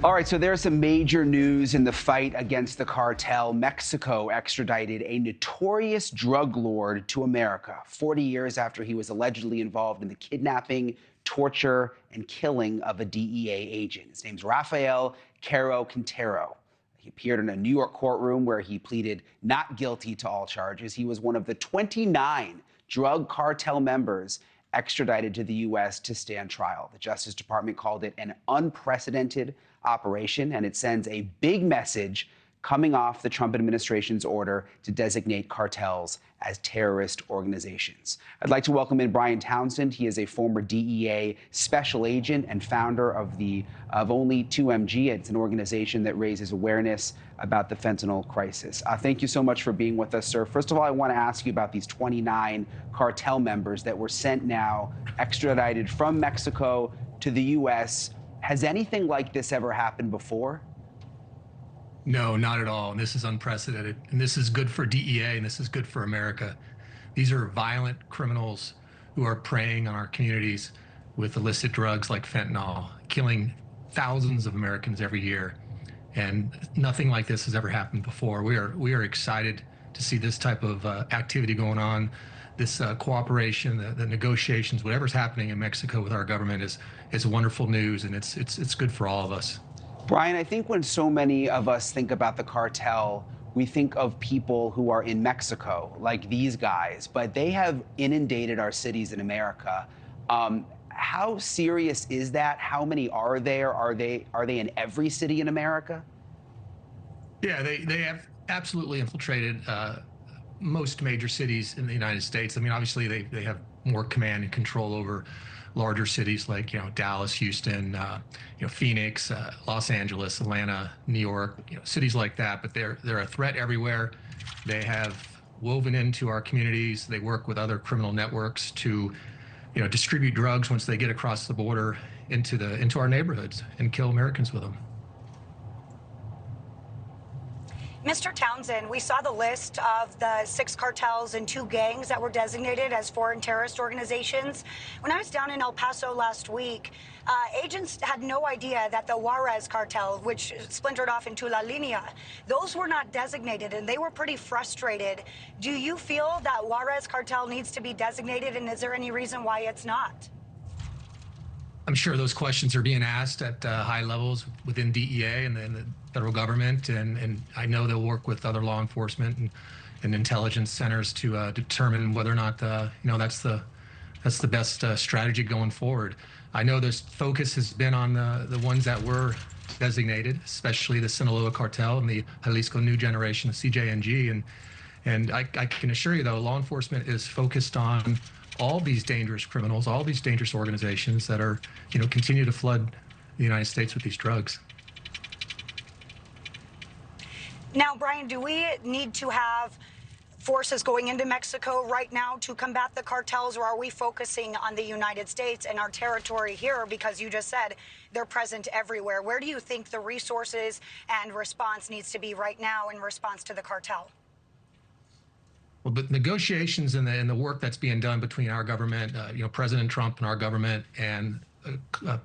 All right, so there's some major news in the fight against the cartel. Mexico extradited a notorious drug lord to America 40 years after he was allegedly involved in the kidnapping, torture, and killing of a DEA agent. His name's Rafael Caro Quintero. He appeared in a New York courtroom where he pleaded not guilty to all charges. He was one of the 29 drug cartel members extradited to the U.S. to stand trial. The Justice Department called it an unprecedented operation, and it sends a big message coming off the Trump administration's order to designate cartels as terrorist organizations. I'd like to welcome in Brian Townsend. He is a former DEA special agent and founder of Only 2MG. It's an organization that raises awareness about the fentanyl crisis. Thank you so much for being with us, sir. First of all, I want to ask you about these 29 cartel members that were sent now, extradited from Mexico to the U.S. Has anything like this ever happened before? No, not at all. And this is unprecedented. And this is good for DEA, and this is good for America. These are violent criminals who are preying on our communities with illicit drugs like fentanyl, killing thousands of Americans every year. And nothing like this has ever happened before. We are excited to see this type of activity going on. This cooperation, the negotiations, whatever's happening in Mexico with our government is wonderful news, and it's good for all of us. Brian, I think when so many of us think about the cartel, we think of people who are in Mexico, like these guys, but they have inundated our cities in America. How serious is that? How many are there? Are they in every city in America? Yeah, they have absolutely infiltrated most major cities in the United States. I mean, obviously they have more command and control over larger cities like, Dallas, Houston, Phoenix, Los Angeles, Atlanta, New York, cities like that. But they're a threat everywhere. They have woven into our communities. They work with other criminal networks to, distribute drugs once they get across the border into our neighborhoods and kill Americans with them. Mr. Townsend, we saw the list of the 6 cartels and 2 gangs that were designated as foreign terrorist organizations. When I was down in El Paso last week, agents had no idea that the Juarez cartel, which splintered off into La Linea, those were not designated, and they were pretty frustrated. Do you feel that Juarez cartel needs to be designated, and is there any reason why it's not? I'm sure those questions are being asked at high levels within DEA and the federal government, and I know they'll work with other law enforcement and intelligence centers to determine whether or not that's the best strategy going forward. I know this focus has been on the ones that were designated, especially the Sinaloa cartel and the Jalisco New Generation, the CJNG, and I can assure you, though, law enforcement is focused on all these dangerous criminals, all these dangerous organizations that are, continue to flood the United States with these drugs. Now, Brian, do we need to have forces going into Mexico right now to combat the cartels, or are we focusing on the United States and our territory here? Because you just said they're present everywhere. Where do you think the resources and response needs to be right now in response to the cartel? Well, but negotiations and the work that's being done between our government, President Trump and our government, and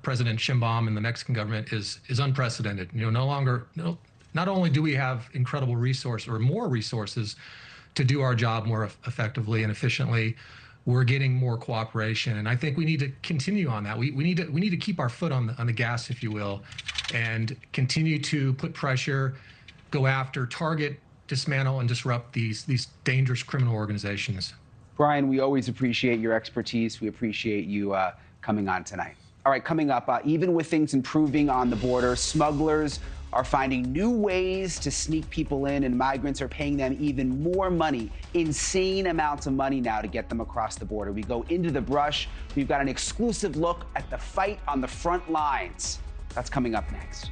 President Sheinbaum and the Mexican government is unprecedented. Not only do we have incredible resources or more resources to do our job more effectively and efficiently, we're getting more cooperation, and I think we need to continue on that. We need to keep our foot on the gas, if you will, and continue to put pressure, go after, target, dismantle, and disrupt these dangerous criminal organizations. Brian, we always appreciate your expertise. We appreciate you coming on tonight. All right, coming up, even with things improving on the border, smugglers are finding new ways to sneak people in, and migrants are paying them even more money, insane amounts of money now, to get them across the border. We go into the brush. We've got an exclusive look at the fight on the front lines. That's coming up next.